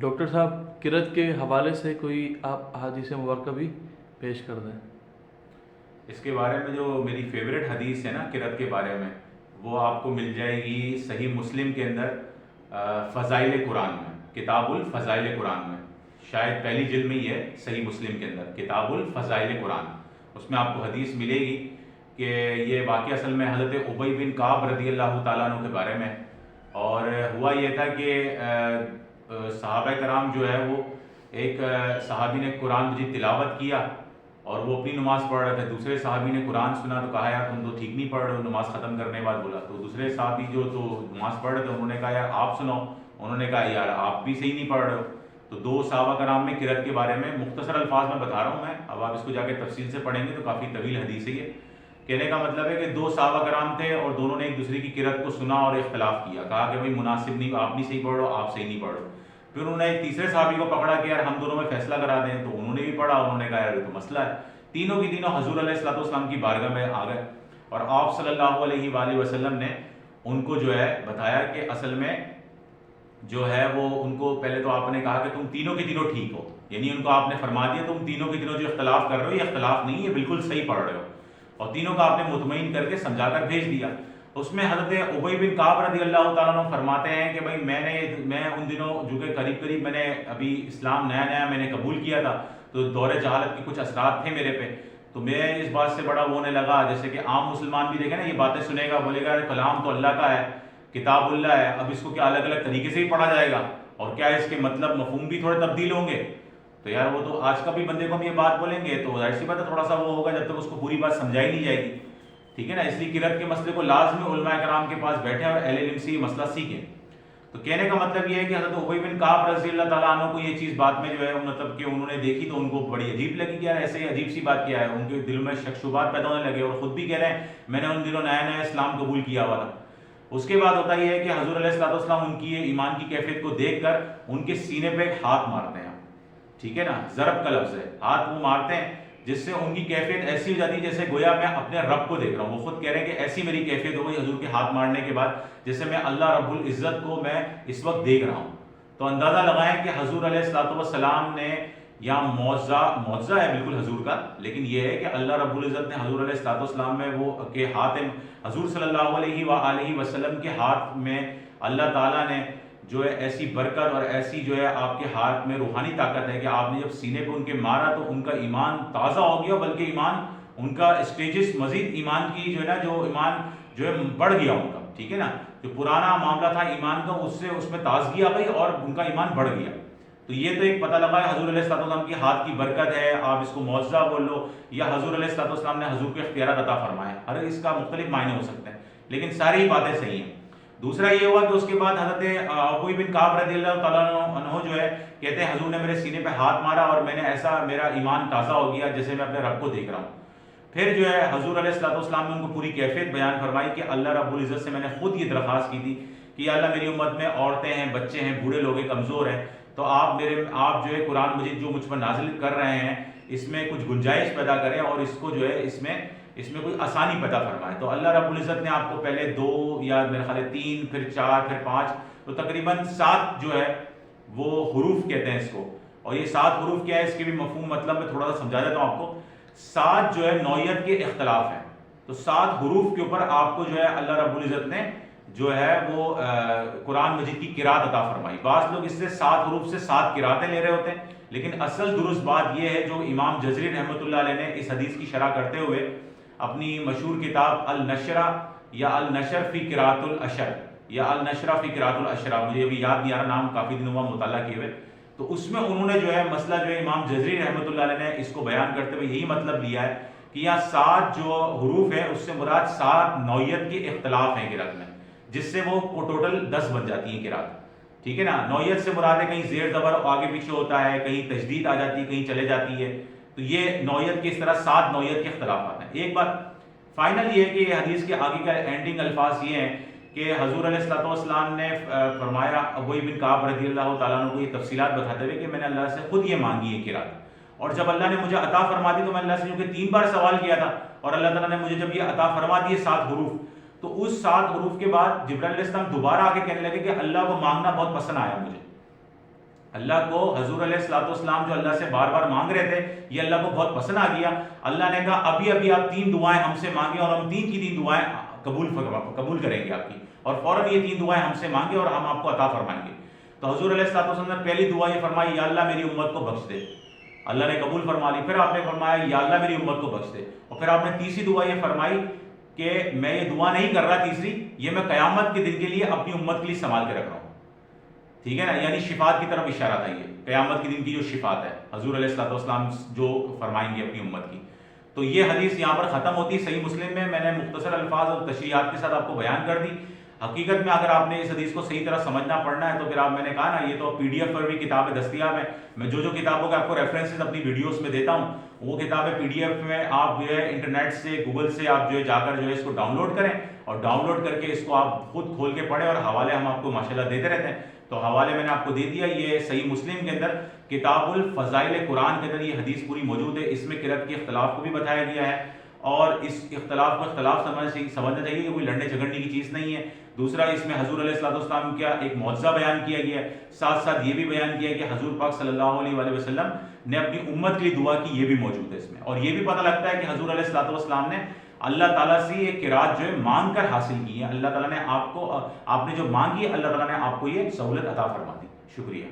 Doctor صاحب قرأت کے حوالے سے کوئی آپ احادیث مبارکہ بھی پیش کر دیں۔ اس کے بارے میں جو میری فیوریٹ حدیث ہے نا قرأت کے بارے میں، وہ آپ کو مل جائے گی صحیح مسلم کے اندر، فضائل قرآن میں، کتاب الفضائل قرآن میں، شاید پہلی جلد میں ہی ہے صحیح مسلم کے اندر، کتاب الفضائل قرآن۔ اس میں آپ کو حدیث ملے گی کہ یہ واقعہ اصل میں حضرت ابی بن کعب رضی اللہ تعالیٰ عنہ کے بارے میں، اور ہوا یہ تھا کہ صحابہ کرام جو ہے وہ ایک صحابی نے قرآن مجید تلاوت کیا اور وہ اپنی نماز پڑھ رہے تھے، دوسرے صحابی نے قرآن سنا تو کہا یار تم تو ٹھیک نہیں پڑھ رہے ہو، نماز ختم کرنے کے بعد بولا تو دوسرے صحابی جو تو نماز پڑھ رہے تھے انہوں نے کہا یار آپ سناؤ، انہوں نے کہا یار آپ بھی صحیح نہیں پڑھ رہے ہو۔ تو دو صحابہ کرام میں قرأت کے بارے میں مختصر الفاظ میں بتا رہا ہوں میں، اب آپ اس کو جا کے تفصیل سے پڑھیں گے تو کافی طویل حدیث ہے یہ۔ کہنے کا مطلب ہے کہ دو صحابہ کرام تھے اور دونوں نے ایک دوسرے کی قرأت کو سنا اور اختلاف کیا، کہا کہ بھائی مناسب نہیں، آپ نہیں صحیح پڑھ رہے ہو، آپ صحیح نہیں پڑھ رہے ہو۔ پھر انہوں نے ایک تیسرے صحابی کو پکڑا کہ یار ہم دونوں میں فیصلہ کرا دیں، تو انہوں نے بھی پڑھا، انہوں نے کہا یار یہ تو مسئلہ ہے۔ تینوں کی تینوں حضور علیہ الصلوۃ والسلام کی بارگاہ میں آ گئے اور آپ صلی اللہ علیہ وآلہ وسلم نے ان کو جو ہے بتایا کہ اصل میں جو ہے وہ ان کو پہلے تو آپ نے کہا کہ تم تینوں کی تینوں ٹھیک ہو، یعنی ان کو آپ نے فرما دیا تم تینوں کی تینوں جو اختلاف کر رہے ہو یہ اختلاف نہیں ہے، بالکل صحیح پڑھ رہے ہو، اور تینوں کا آپ نے مطمئن کر کے سمجھا کر بھیج دیا۔ اس میں حضرت ابی بن کعب رضی اللہ تعالیٰ عنہ فرماتے ہیں کہ بھائی میں ان دنوں جو کہ قریب میں نے ابھی اسلام نیا نیا میں نے قبول کیا تھا، تو دور جہالت کے کچھ اثرات تھے میرے پہ، تو میں اس بات سے بڑا وہ ہونے لگا، جیسے کہ عام مسلمان بھی دیکھیں نا یہ باتیں سنے گا بولے گا کلام تو اللہ کا ہے، کتاب اللہ ہے، اب اس کو کیا الگ الگ طریقے سے ہی پڑھا جائے گا اور کیا اس کے مطلب مفہوم بھی تھوڑے تبدیل ہوں گے؟ تو یار وہ تو آج کا بھی بندے کو ہم یہ بات بولیں گے تو ظاہر سی بات ہے تھوڑا سا وہ ہوگا جب تک اس کو پوری بات سمجھائی نہیں جائے گی، ٹھیک ہے نا۔ اس لیے قرأت کے مسئلے کو لازمی علماء کرام کے پاس بیٹھیں اور اہل علم سے یہ مسئلہ سیکھیں۔ تو کہنے کا مطلب یہ ہے کہ حضرت ابی بن کعب رضی اللہ تعالیٰ عنہ کو یہ چیز بات میں جو ہے مطلب کہ انہوں نے دیکھی تو ان کو بڑی عجیب لگی کہ یار ایسے ہی عجیب سی بات کیا ہے، ان کے دل میں شک شبہات پیدا ہونے لگے اور خود بھی کہہ رہے ہیں میں نے ان دنوں نیا نیا اسلام قبول کیا ہوا تھا۔ اس کے بعد ہوتا یہ ہے کہ حضور علیہ الصلوۃ والسلام ان کی ایمان کی کیفیت کو دیکھ کر ان کے سینے پہ ایک ہاتھ مارتے ہیں، ٹھیک ہے نا، ضرب کا لفظ ہے، ہاتھ وہ مارتے ہیں جس سے ان کی کیفیت ایسی ہو جاتی ہے جیسے گویا میں اپنے رب کو دیکھ رہا ہوں۔ وہ خود کہہ رہے ہیں کہ ایسی میری کیفیت ہو گئی حضور کے ہاتھ مارنے کے بعد جیسے میں اللہ رب العزت کو میں اس وقت دیکھ رہا ہوں۔ تو اندازہ لگائیں کہ حضور علیہ الصلوۃ والسلام نے یا معجزہ ہے بالکل حضور کا، لیکن یہ ہے کہ اللہ رب العزت نے حضور علیہ الصلوۃ والسلام میں وہ کہ ہاتھ حضور صلی اللہ علیہ وآلہ وسلم کے ہاتھ میں اللہ تعالیٰ نے جو ہے ایسی برکت اور ایسی جو ہے آپ کے ہاتھ میں روحانی طاقت ہے کہ آپ نے جب سینے پہ ان کے مارا تو ان کا ایمان تازہ ہو گیا، بلکہ ایمان ان کا اسٹیجز مزید ایمان کی جو ہے نا جو ایمان جو ہے بڑھ گیا ان کا، ٹھیک ہے نا، جو پرانا معاملہ تھا ایمان کا اس میں تازگی آ گئی اور ان کا ایمان بڑھ گیا۔ تو یہ تو ایک پتہ لگا ہے حضور علیہ الصلوۃ والسلام کی ہاتھ کی برکت ہے، آپ اس کو معجزہ بول لو یا حضور علیہ الصلوۃ والسلام نے حضور کو اختیارات عطا فرمائے، ہر اس کا مختلف معنی ہو سکتے ہیں، لیکن ساری باتیں صحیح ہیں۔ دوسرا یہ ہوا کہ اس کے بعد حضرت ابی بن کعب رضی اللہ تعالیٰ عنہ جو ہے کہتے ہیں حضور نے میرے سینے پہ ہاتھ مارا اور میں نے ایسا میرا ایمان تازہ ہو گیا جیسے میں اپنے رب کو دیکھ رہا ہوں۔ پھر جو ہے حضور علیہ الصلوۃ والسلام نے ان کو پوری کیفیت بیان فرمائی کہ اللہ رب العزت سے میں نے خود یہ درخواست کی تھی کہ یا اللہ میری امت میں عورتیں ہیں، بچے ہیں، بوڑھے لوگ ہیں، کمزور ہیں، تو آپ جو ہے قرآن مجید جو مجھ پر نازل کر رہے ہیں اس میں کچھ گنجائش پیدا کریں اور اس کو جو ہے اس میں کوئی آسانی پیدا فرمائے۔ تو اللہ رب العزت نے آپ کو پہلے 2 یا میرے خیال ہے 3 پھر 4 پھر 5 تو تقریباً 7 جو ہے وہ حروف کہتے ہیں اس کو، اور یہ 7 حروف کیا ہے اس کے بھی مفہوم مطلب میں تھوڑا سا سمجھا دیتا ہوں آپ کو۔ 7 جو ہے نوعیت کے اختلاف ہیں، تو 7 حروف کے اوپر آپ کو جو ہے اللہ رب العزت نے جو ہے وہ قرآن مجید کی قرات عطا فرمائی۔ بعض لوگ اس سے 7 حروف سے 7 قراتیں لے رہے ہوتے ہیں، لیکن اصل درست بات یہ ہے جو امام جزری رحمۃ اللہ علیہ نے اس حدیث کی شرح کرتے ہوئے اپنی مشہور کتاب النشرہ یا النشر فی قراءۃ العشر یا النشرہ فی قراءۃ العشرہ، مجھے ابھی یاد نہیں آ رہا نام، کافی دنوں میں مطالعہ کیے ہوئے، تو اس میں انہوں نے جو ہے مسئلہ جو ہے امام جزری رحمۃ اللہ علیہ نے اس کو بیان کرتے ہوئے یہی مطلب لیا ہے کہ یہاں 7 جو حروف ہیں اس سے مراد 7 نوعیت کے اختلاف ہیں قرات میں، جس سے وہ ٹوٹل 10 بن جاتی ہیں قرات، ٹھیک ہے نا۔ نوعیت سے مراد ہے کہیں زیر زبر آگے پیچھے ہوتا ہے، کہیں تشدید آ جاتی ہے، کہیں چلے جاتی ہے، تو یہ نوعیت کی اس طرح 7 نوعیت کے اختلافات ہیں۔ ایک بات فائنل یہ ہے کہ یہ حدیث کے آگے کا اینڈنگ الفاظ یہ ہیں کہ حضور علیہ الصلوۃ والسلام نے فرمایا ابی بن کعب رضی اللہ تعالیٰ عنہ کو یہ تفصیلات بتاتے ہوئے کہ میں نے اللہ سے خود یہ مانگی ہے قرات، اور جب اللہ نے مجھے عطا فرما دی تو میں اللہ سے کیونکہ 3 بار سوال کیا تھا اور اللہ تعالیٰ نے مجھے جب یہ عطا فرما دیے 7 حروف، تو اس 7 حروف کے بعد جبرائیل علیہ السلام دوبارہ آ کے کہنے لگے کہ اللہ کو مانگنا بہت پسند آیا مجھے، اللہ کو حضور علیہ الصلوۃ والسلام جو اللہ سے بار بار مانگ رہے تھے یہ اللہ کو بہت پسند آ گیا. اللہ نے کہا ابھی ابھی آپ 3 دعائیں ہم سے مانگیں اور ہم 3 کی 3 دعائیں قبول کریں گے آپ کی, اور فوراً یہ 3 دعائیں ہم سے مانگیں اور ہم آپ کو عطا فرمائیں گے. تو حضور علیہ الصلوۃ والسلام نے پہلی دعا یہ فرمائی, یا اللہ میری امت کو بخش دے. اللہ نے قبول فرما لی. پھر آپ نے فرمایا یا اللہ میری امت کو بخش دے. اور پھر آپ نے تیسری دعا یہ فرمائی کہ میں یہ دعا نہیں کر رہا تیسری, یہ میں قیامت کے دن کے لیے اپنی امت کے لیے سنبھال کے رکھ رہا ہوں. ٹھیک ہے نا, یعنی شفاعت کی طرف اشارہ تھا, یہ قیامت کے دن کی جو شفاعت ہے حضور علیہ الصلوۃ والسلام جو فرمائیں گے اپنی امت کی. تو یہ حدیث یہاں پر ختم ہوتی ہے. صحیح مسلم میں نے مختصر الفاظ اور تشریحات کے ساتھ آپ کو بیان کر دی. حقیقت میں اگر آپ نے اس حدیث کو صحیح طرح سمجھنا پڑنا ہے تو پھر آپ, میں نے کہا نا, یہ تو PDF پر بھی کتابیں دستیاب ہیں. میں جو کتابوں کے آپ کو ریفرنسز اپنی ویڈیوز میں دیتا ہوں وہ کتابیں PDF میں آپ جو ہے انٹرنیٹ سے, گوگل سے آپ جو ہے جا کر جو ہے اس کو ڈاؤن لوڈ کریں, اور ڈاؤن لوڈ کر کے اس کو آپ خود کھول کے پڑھیں, اور حوالے ہم آپ کو ماشاءاللہ دیتے رہتے ہیں. تو حوالے میں نے آپ کو دے دیا. یہ صحیح مسلم کے اندر کتاب الفضائل قرآن کے اندر یہ حدیث پوری موجود ہے. اس میں قرأت کے اختلاف کو بھی بتایا گیا ہے, اور اس اختلاف کو اختلاف سمجھنا چاہیے کہ کوئی لڑنے جھگڑنے کی چیز نہیں ہے. دوسرا, اس میں حضور علیہ الصلوۃ والسلام کا ایک معجزہ بیان کیا گیا ہے, ساتھ ساتھ یہ بھی بیان کیا ہے کہ حضور پاک صلی اللہ علیہ وآلہ وسلم نے اپنی امت کے لیے دعا کی, یہ بھی موجود ہے اس میں. اور یہ بھی پتہ لگتا ہے کہ حضور علیہ الصلوۃ والسلام نے اللہ تعالیٰ سے یہ قرات جو ہے مانگ کر حاصل کی ہے. اللہ تعالیٰ نے آپ نے جو مانگی اللہ تعالیٰ نے آپ کو یہ سہولت عطا فرما دی. شکریہ.